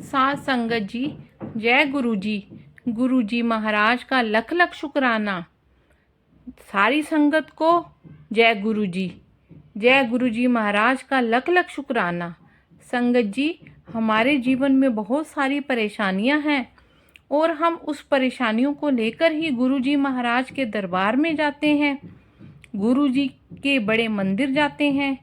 साथ संगत जी, जय गुरु जी। गुरु जी महाराज का लख लख शुक्राना। सारी संगत को जय गुरु जी। जय गुरु जी महाराज का लख लख शुक्राना। संगत जी, हमारे जीवन में बहुत सारी परेशानियां हैं और हम उस परेशानियों को लेकर ही गुरु जी महाराज के दरबार में जाते हैं, गुरु जी के बड़े मंदिर जाते हैं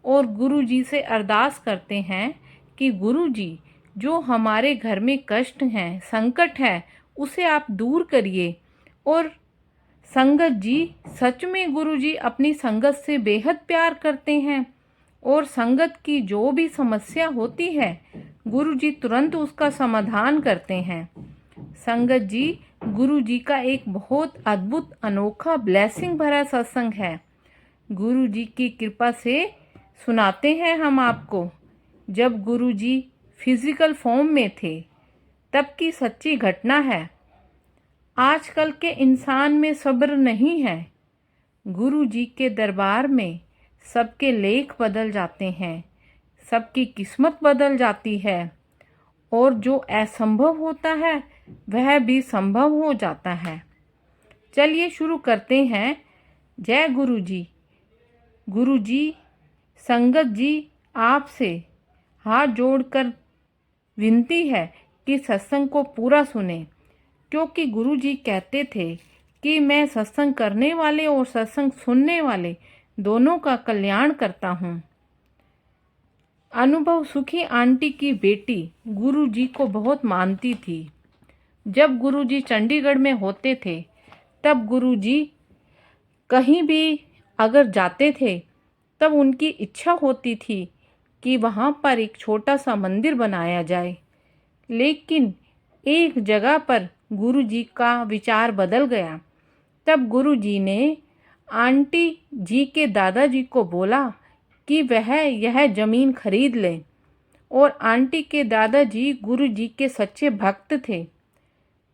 और गुरु जी से अरदास करते हैं कि गुरु जी, जो हमारे घर में कष्ट हैं, संकट है, उसे आप दूर करिए। और संगत जी, सच में गुरु जी अपनी संगत से बेहद प्यार करते हैं और संगत की जो भी समस्या होती है गुरु जी तुरंत उसका समाधान करते हैं। संगत जी, गुरु जी का एक बहुत अद्भुत अनोखा ब्लेसिंग भरा सत्संग है। गुरु जी की कृपा से सुनाते हैं हम आपको। जब गुरु जी फिजिकल फॉर्म में थे तब की सच्ची घटना है। आजकल के इंसान में सब्र नहीं है। गुरु जी के दरबार में सबके लेख बदल जाते हैं, सबकी किस्मत बदल जाती है और जो असंभव होता है वह भी संभव हो जाता है। चलिए शुरू करते हैं। जय गुरु जी। गुरु जी, संगत जी आपसे हाथ जोड़कर विनती है कि सत्संग को पूरा सुने, क्योंकि गुरु जी कहते थे कि मैं सत्संग करने वाले और सत्संग सुनने वाले दोनों का कल्याण करता हूँ। अनुभव सुखी आंटी की बेटी गुरु जी को बहुत मानती थी। जब गुरु जी चंडीगढ़ में होते थे तब गुरु जी कहीं भी अगर जाते थे तब उनकी इच्छा होती थी कि वहाँ पर एक छोटा सा मंदिर बनाया जाए। लेकिन एक जगह पर गुरु जी का विचार बदल गया। तब गुरु जी ने आंटी जी के दादाजी को बोला कि वह यह ज़मीन खरीद लें, और आंटी के दादाजी गुरु जी के सच्चे भक्त थे।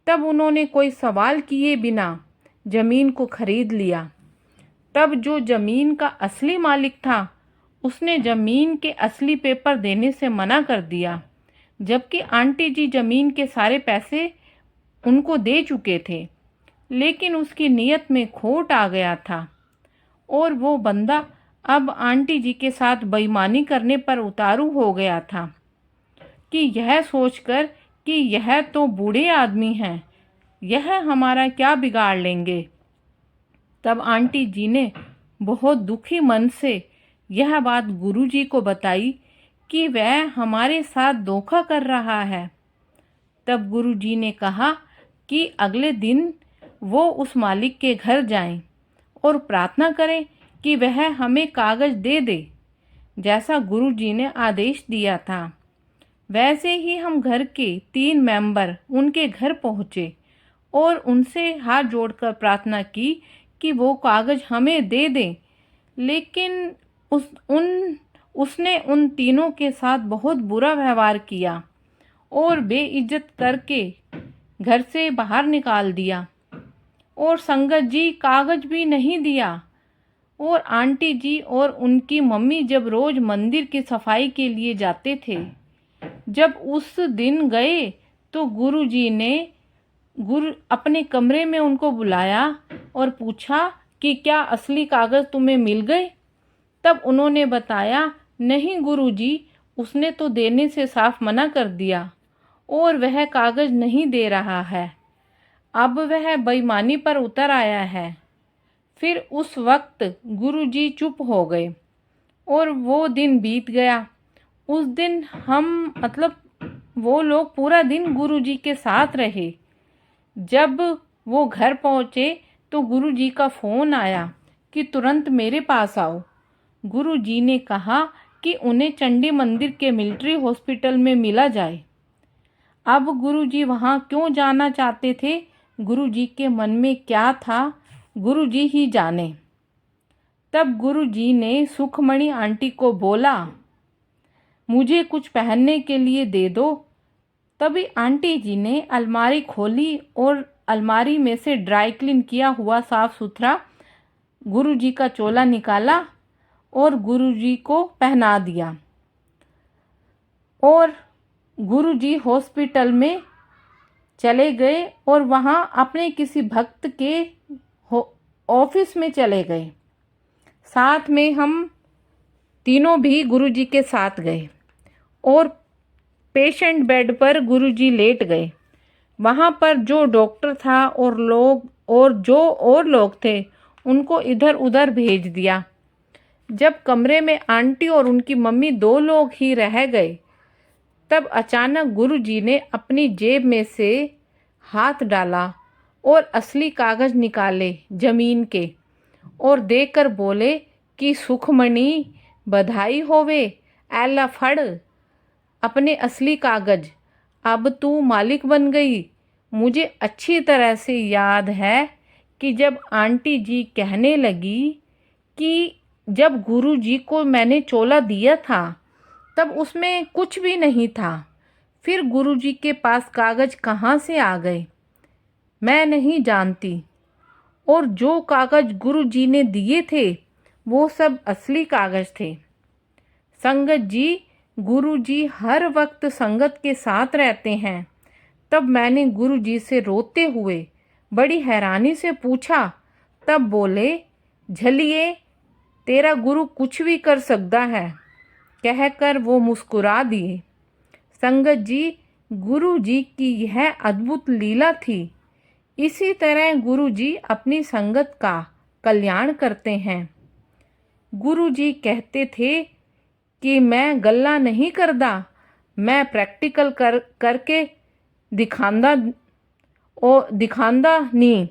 तब उन्होंने कोई सवाल किए बिना ज़मीन को खरीद लिया। तब जो ज़मीन का असली मालिक था उसने ज़मीन के असली पेपर देने से मना कर दिया, जबकि आंटी जी ज़मीन के सारे पैसे उनको दे चुके थे। लेकिन उसकी नीयत में खोट आ गया था और वो बंदा अब आंटी जी के साथ बेईमानी करने पर उतारू हो गया था कि यह सोचकर कि यह तो बूढ़े आदमी हैं, यह हमारा क्या बिगाड़ लेंगे। तब आंटी जी ने बहुत दुखी मन से यह बात गुरु जी को बताई कि वह हमारे साथ धोखा कर रहा है। तब गुरु जी ने कहा कि अगले दिन वो उस मालिक के घर जाएं और प्रार्थना करें कि वह हमें कागज दे दे। जैसा गुरु जी ने आदेश दिया था वैसे ही हम घर के 3 मेंबर उनके घर पहुँचे और उनसे हाथ जोड़कर प्रार्थना की कि वो कागज हमें दे दें। लेकिन उसने उन तीनों के साथ बहुत बुरा व्यवहार किया और बेइज्जत करके घर से बाहर निकाल दिया, और संगत जी कागज भी नहीं दिया। और आंटी जी और उनकी मम्मी जब रोज मंदिर की सफाई के लिए जाते थे, जब उस दिन गए तो गुरु जी ने अपने कमरे में उनको बुलाया और पूछा कि क्या असली कागज तुम्हें मिल गए। तब उन्होंने बताया, नहीं गुरु जी, उसने तो देने से साफ मना कर दिया और वह कागज नहीं दे रहा है। अब वह बेईमानी पर उतर आया है। फिर उस वक्त गुरुजी चुप हो गए और वो दिन बीत गया। उस दिन वो लोग पूरा दिन गुरुजी के साथ रहे। जब वो घर पहुँचे तो गुरुजी का फ़ोन आया कि तुरंत मेरे पास आओ। गुरुजी ने कहा कि उन्हें चंडी मंदिर के मिलिट्री हॉस्पिटल में मिला जाए। अब गुरुजी वहाँ क्यों जाना चाहते थे, गुरुजी के मन में क्या था, गुरुजी ही जाने। तब गुरुजी ने सुखमणि आंटी को बोला, मुझे कुछ पहनने के लिए दे दो। तभी आंटी जी ने अलमारी खोली और अलमारी में से ड्राई क्लीन किया हुआ साफ सुथरा गुरुजी का चोला निकाला और गुरुजी को पहना दिया। और गुरुजी हॉस्पिटल में चले गए और वहाँ अपने किसी भक्त के ऑफिस में चले गए। साथ में हम तीनों भी गुरुजी के साथ गए और पेशेंट बेड पर गुरुजी लेट गए। वहाँ पर जो डॉक्टर था और जो लोग थे उनको इधर उधर भेज दिया। जब कमरे में आंटी और उनकी मम्मी 2 लोग ही रह गए, तब अचानक गुरुजी ने अपनी जेब में से हाथ डाला और असली कागज निकाले जमीन के और देकर बोले कि सुखमणि बधाई होवे, ऐला फड़ अपने असली कागज, अब तू मालिक बन गई। मुझे अच्छी तरह से याद है कि जब आंटी जी कहने लगी कि जब गुरुजी को मैंने चोला दिया था तब उसमें कुछ भी नहीं था, फिर गुरुजी के पास कागज कहाँ से आ गए मैं नहीं जानती, और जो कागज गुरुजी ने दिए थे वो सब असली कागज थे। संगत जी, गुरुजी हर वक्त संगत के साथ रहते हैं। तब मैंने गुरुजी से रोते हुए बड़ी हैरानी से पूछा, तब बोले, झलिए तेरा गुरु कुछ भी कर सकता है, कहकर वो मुस्कुरा दिए। संगत जी, गुरुजी की यह अद्भुत लीला थी। इसी तरह गुरुजी अपनी संगत का कल्याण करते हैं। गुरुजी कहते थे कि मैं गल्ला नहीं करदा, मैं प्रैक्टिकल करके दिखांदा नहीं।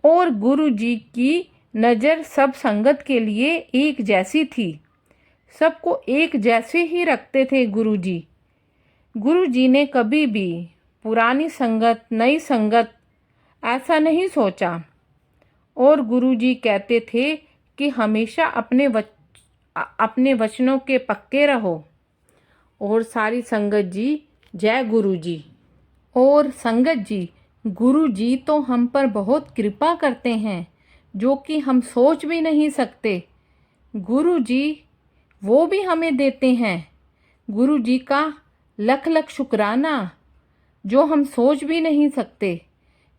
और गुरुजी की नज़र सब संगत के लिए एक जैसी थी, सबको एक जैसे ही रखते थे गुरुजी। गुरुजी ने कभी भी पुरानी संगत नई संगत ऐसा नहीं सोचा, और गुरुजी कहते थे कि हमेशा अपने वचनों के पक्के रहो। और सारी संगत जी, जय गुरुजी। और संगत जी, गुरुजी तो हम पर बहुत कृपा करते हैं जो कि हम सोच भी नहीं सकते। गुरुजी वो भी हमें देते हैं। गुरुजी का लख लख शुक्राना जो हम सोच भी नहीं सकते।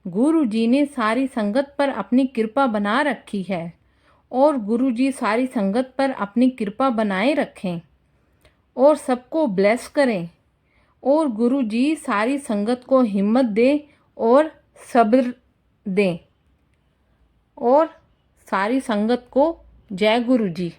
गुरुजी ने सारी संगत पर अपनी कृपा बना रखी है, और गुरुजी सारी संगत पर अपनी कृपा बनाए रखें और सबको ब्लेस करें। और गुरुजी सारी संगत को हिम्मत दें और सब्र दें। और सारी संगत को जय गुरुजी।